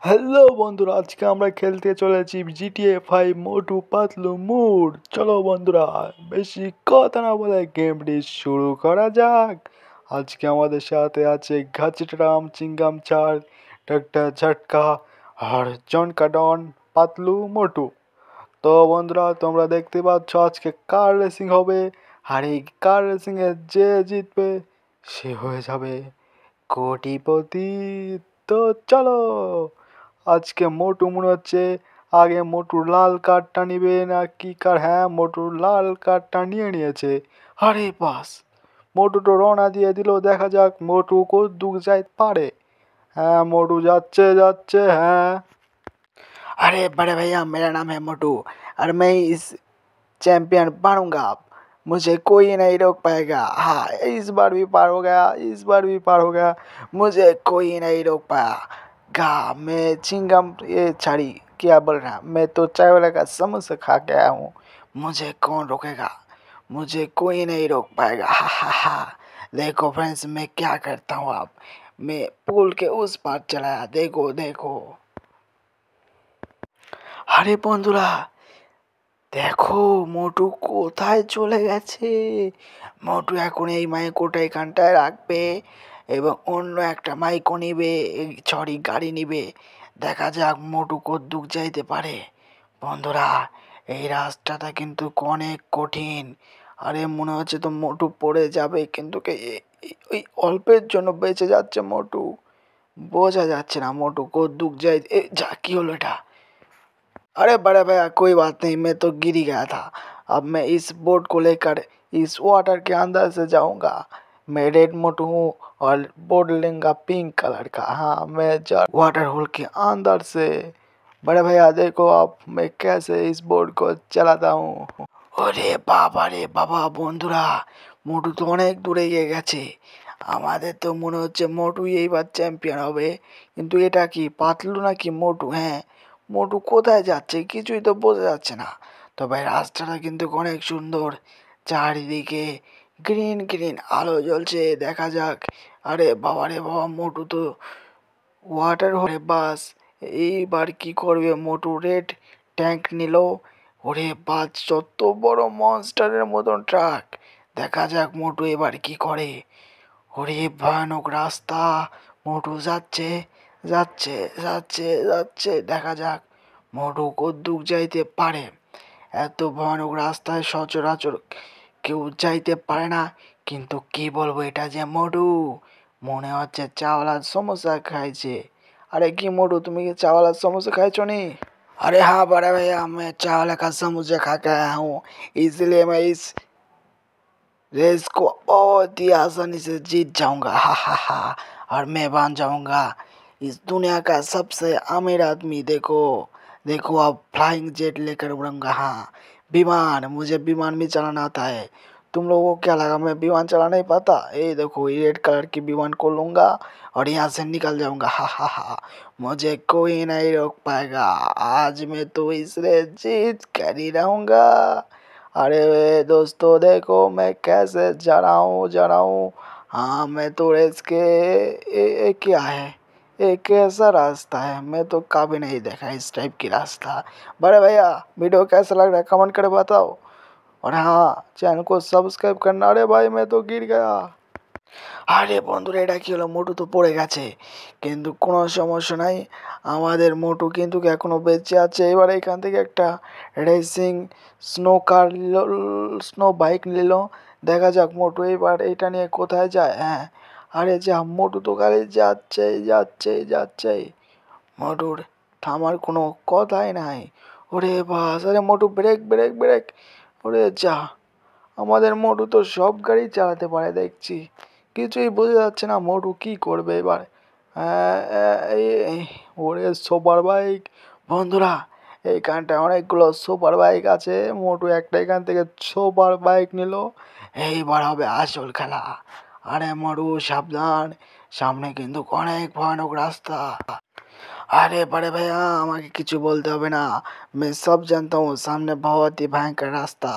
Hello বন্ধুরা, আজকে আমরা খেলতে চলেছি জিটিএ 5 মোটু পাতলু মুড। চলো বন্ধুরা, বেশি কথা না বলে গেমটি শুরু করা যাক। আজকে আমাদের সাথে আছে ঘাচিটারাম, চিঙ্গাম চার, ডাক্তার ঝটকা আর জনকাডন পাতলু মোটু। তো বন্ধুরা, তোমরা দেখতে পাচ্ছ আজকে কার রেসিং হবে, আর এই কার রেসিং এ যে জিতবে সে হয়ে যাবে কোটিপতি। তো চলো, আজকে মোটু মনে হচ্ছে আগে মোটু লাল কার্ডটা নিবে না কি কার। হ্যাঁ, মোটু লাল কার্ডটা নিয়ে নিয়েছে। আরে বাস, মোটু তো রওনা দিয়ে দিল। দেখা যাক মোটু কতদূর যাইতে পারে। হ্যাঁ, মোটু যাচ্ছে যাচ্ছে। হ্যাঁ, अरे बड़े भैया, मेरा नाम है मोटू और मैं इस चैंपियन बनूंगा। मुझे कोई नहीं रोक पाएगा। हाँ, इस बार भी पार हो गया, इस बार भी पार हो गया। मुझे कोई नहीं रोक पाएगा। मैं चिंगम ये छड़ी क्या बोल रहा, मैं तो चाय वाले का समोसा खा के आया हूँ। मुझे कौन रोकेगा, मुझे कोई नहीं रोक पाएगा। हा हा हा। देखो फ्रेंड्स, मैं क्या करता हूँ अब। मैं पुल के उस पार चलाया, देखो देखो। আরে বন্ধুরা, দেখো মোটু কোথায় চলে গেছে। মোটু এখন এই মাইকোটা এখানটায় রাখবে এবং অন্য একটা মাইকও নিবে, সরি গাড়ি নিবে। দেখা যাক মোটু কদ্দুক যাইতে পারে। বন্ধুরা, এই রাস্তাটা কিন্তু অনেক কঠিন। আরে মনে হচ্ছে তো মোটু পড়ে যাবে, কিন্তু ওই অল্পের জন্য বেঁচে যাচ্ছে মোটু। বোঝা যাচ্ছে না মোটু কদ্দুক যাই। যা কি হলো এটা। अरे बड़े भैया, कोई बात नहीं, मैं तो गिर ही गया था। अब मैं इस बोट को लेकर इस वाटर के अंदर से जाऊंगा। मैं रेड मोटू हूँ और बोट लेंगा पिंक कलर का। हाँ, मैं जा वाटर होल के अंदर से। बड़े भैया देखो आप, मैं कैसे इस बोट को चलाता हूँ। ওরে বাবা রে বাবা, বন্ধুরা মোটু তো অনেক দূরে এগিয়ে গেছে। আমাদের তো মনে হচ্ছে মোটুই এইবার চ্যাম্পিয়ন হবে। কিন্তু এটা কি পাতলু নাকি মোটু? হ্যাঁ, মোটু কোথায় যাচ্ছে কিছুই তো বোঝা যাচ্ছে না। তবে রাস্তাটা কিন্তু অনেক সুন্দর, চারিদিকে গ্রিন গ্রিন আলো জ্বলছে। দেখা যাক। আরে বাবা রে বাবা, মোটু তো ওয়াটার হলে বাস। এইবার কি করবে মোটু? রেড ট্যাঙ্ক নিল। ওরে বাস, যত বড় মনস্টারের মতন ট্রাক। দেখা যাক মোটু এবার কি করে। ওরে ভয়ানক রাস্তা। মোটু যাচ্ছে যাচ্ছে যাচ্ছে যাচ্ছে। দেখা যাক মোটু কদ্দুক যাইতে পারে। এত ভয়ানক রাস্তায় সচরাচর কেউ যাইতে পারে না। কিন্তু কি বলবো, এটা যে মোটু, মনে হচ্ছে চাওয়ালার সমোসা খাইছে। अरे की मोटू, तुम्हें ये चावल समोसे खाए चो नहीं? अरे हाँ बड़ा भैया, मैं चावल का समोसा खा के आया हूँ, इसलिए मैं इस रेस को बहुत ही आसानी से जीत जाऊंगा। हा हा हा। और मैं बन जाऊंगा इस दुनिया का सबसे अमीर आदमी। देखो देखो, अब फ्लाइंग जेट लेकर उड़ूंगा। हाँ, विमान, मुझे विमान भी चलाना आता है। तुम लोगों को क्या लगा मैं विमान चला नहीं पाता? ये देखो, ये रेड कलर की विमान को लूंगा और यहाँ से निकल जाऊंगा। हा हा हा। मुझे कोई नहीं रोक पाएगा। आज मैं तो इस रेस जीत कर ही रहूंगा। अरे दोस्तों देखो मैं कैसे जा रहा हूँ। हाँ, मैं तो रेस के क्या है, ये कैसा रास्ता है? मैं तो कभी नहीं देखा इस टाइप की रास्ता। बड़े भैया, वीडियो कैसा लग रहा है कमेंट कर बताओ। और हाँ, चैनल को सब्सक्राइब करना। अरे भाई, मैं तो गिर गया। আরে বন্ধুরা, এটা কি হলো? মোটু তো পড়ে গেছে, কিন্তু কোনো সমস্যা নাই। আমাদের মোটু কিন্তু এখনো বেঁচে আছে। এবার এখান থেকে একটা রেসিং স্নো কার নিল, স্নো বাইক নিল। দেখা যাক মোটু এবার এটা নিয়ে কোথায় যায়। হ্যাঁ, আরে যা, মোটু তো খালি যাচ্ছে যাচ্ছে যাচ্ছে। মোটুর থামার কোনো কথাই নাই। ওরে বাস, আরে মোটু ব্রেক ব্রেক ব্রেক। ওরে যা, আমাদের মোটু তো সব গাড়ি চালাতে পারে দেখছি। কিছুই বোঝা যাচ্ছে না মোটু কি করবে এবার। ওরে সুপার বাইক। বন্ধুরা, এইখানটায় অনেকগুলো সুপার বাইক আছে। মোটু একটা এখান থেকে সুপার বাইক নিল। এইবার হবে আসল খেলা। আরে মোটু সাবধান, সামনে কিন্তু অনেক ভয়ানক রাস্তা। अरे बड़े भैया, আমাকে কিছু বলते হবে ना, मैं सब जानता हूँ सामने बहुत ही भयंकर रास्ता।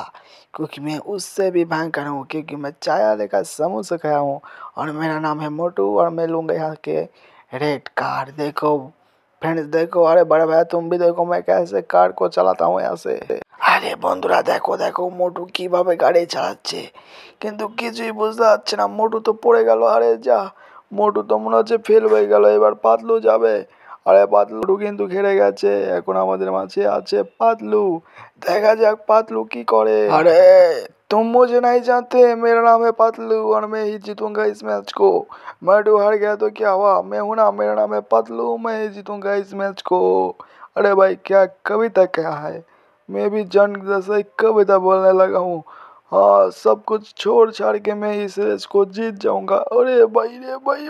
क्योंकि मैं उससे भी भयंकर हूँ, क्योंकि मैं चाय वाले का समोसा खाया हूँ और मेरा नाम है मोटू और मैं लूँगा यहाँ के रेड कार। देखो फ्रेंड्स देखो, अरे बड़े भाई तुम भी देखो मैं कैसे कार को चलाता हूँ यहाँ से। আরে বন্ধুরা দেখো দেখো মোটু কিভাবে গাড়ি চালাচ্ছে, কিন্তু কিছুই বুঝতে পারছে না। মোটু তো পড়ে গেল। আরে যা, মোটু তো মনে হচ্ছে ফেল হয়ে গেল। এবার পাতলু যাবে। আরে পাতলু কিন্তু হেরে গেছে। এখন আমাদের মাঝে আছে পাতলু। দেখা যাক पातलू की करे। अरे तुम मुझे नहीं जानते, मेरा नाम है पातलू और मैं ही जीतूंगा इस मैच को। मैडू हार गया तो क्या हुआ, मैं हूं ना, मेरा नाम है पातलू, मैं ही जीतूंगा इस मैच को। अरे भाई क्या कविता क्या है, मैं भी जन जैसे कविता बोलने लगा हूँ। हाँ, सब कुछ छोड़ छाड़ के मैं इस रेस को जीत जाऊंगा। अरे भाई रे भाई,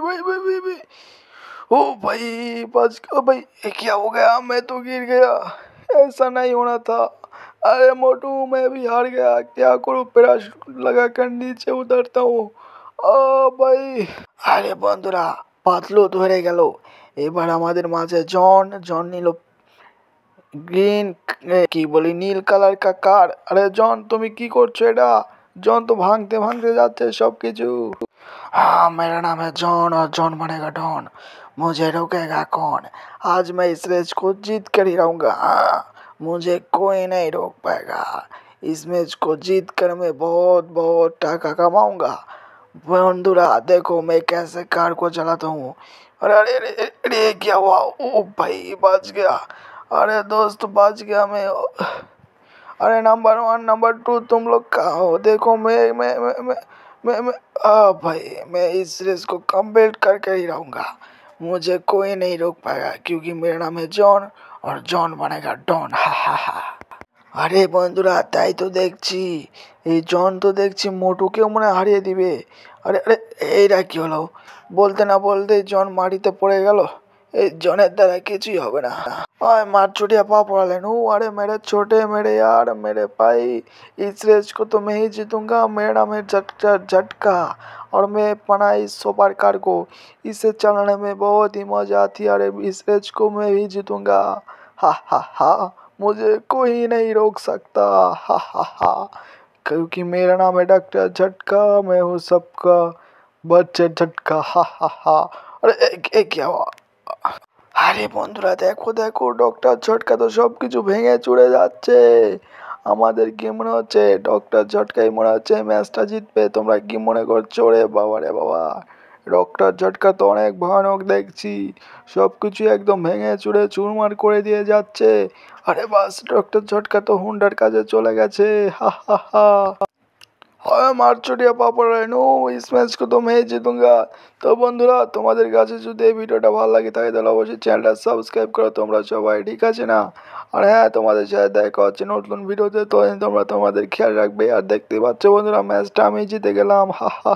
ओ भाई बच गया भाई। ये क्या हो गया, मैं तो गिर गया। ऐसा नहीं होना था। अरे मोटू मैं भी हार गया, क्या करूँ, पैराशूट लगा कर नीचे उतरता हूँ। भाई আরে বন্ধুরা পাতলু ধরে গেল। এবার আমাদের মাঝে জন নিল গ্রিন কি বলি নীল কালার কা কার। আরে জন তুমি কি করছো এটা? জন তো ভাঙতে ভাঙতে যাচ্ছে সবকিছু। हाँ मेरा नाम है जॉन और जॉन बनेगा डॉन, मुझे रोकेगा कौन। आज मैं इस रेस को जीत कर ही रहूँगा। हाँ, मुझे कोई नहीं रोक पाएगा। इस मैच को जीत कर मैं बहुत बहुत टाका कमाऊंगा। बंधुरा देखो मैं कैसे कार को चलाता हूँ। अरे अरे अरे अरे अरे, क्या हुआ? ओ भाई बच गया। अरे दोस्त बच गया मैं। अरे नंबर 1 नंबर 2 तुम लोग कहाँ हो? देखो मैं भाई मैं इस रेस को कंप्लीट करके ही रहूँगा। मुझे कोई नहीं रोक पाएगा क्योंकि मेरा नाम है जॉन और जॉन बनेगा डॉन। हा हा हा। আরে বন্ধুরা তাই তো দেখছি, এই জন তো দেখছি মোটুকেও মনে হয় হারিয়ে দিবে। আরে আরে এইটা কি হলো, বলতে না বলতেই জন মাটিতে পড়ে গেল। এই জনের দ্বারা কিছুই হবে না। ओए मार चुटिया पा पड़ा लेनू। अरे मेरे छोटे मेरे यार मेरे भाई, इस रेस को तो मैं ही जीतूंगा। मेरा नाम है झटका और मैं पना इस सुपर कार को। इसे चलाने में बहुत ही मजा आती है। अरे इस रेस को मैं ही जीतूंगा। हा हा हा, मुझे कोई नहीं रोक सकता। हा हा हा, क्योंकि मेरा नाम है डॉक्टर झटका, मैं हूँ सबका बच्चे झटका। हा हा हा। अरे क्या हुआ? আরে বন্ধুরা দেখো দেখো ডক্টর ঝটকা তো সবকিছু ভেঙে চুরে যাচ্ছে। আমাদের কি মনে হচ্ছে ডক্টর ঝটকাই মনে হচ্ছে ম্যাচটা জিতবে? তোমরা কি মনে করছো? রে বাবা রে বাবা, ডক্টর ঝটকা তো অনেক ভয়ানক দেখছি, সবকিছু একদম ভেঙে চুরে চুরমার করে দিয়ে যাচ্ছে। আরে বাস ডক্টর ঝটকা তো হুন্ডার কাজে চলে গেছে। হা হা হা। হয় মার চুটিয়া পাপড় রেনু, इस मैच को तो मैं ही जीतूंगा। তো বন্ধুরা তোমাদের কাছে যদি এই ভিডিওটা ভালো লাগে থাকে তাহলে অবশ্যই চ্যানেলটা সাবস্ক্রাইব করো তোমরা সবাই, ঠিক আছে না? আর হ্যাঁ, তোমাদের সাথে দেখা হচ্ছে নতুন ভিডিওতে। তো তোমরা তোমাদের খেয়াল রাখবে। আর দেখতে পাচ্ছ বন্ধুরা ম্যাচটা আমি জিতে গেলাম। হা হা।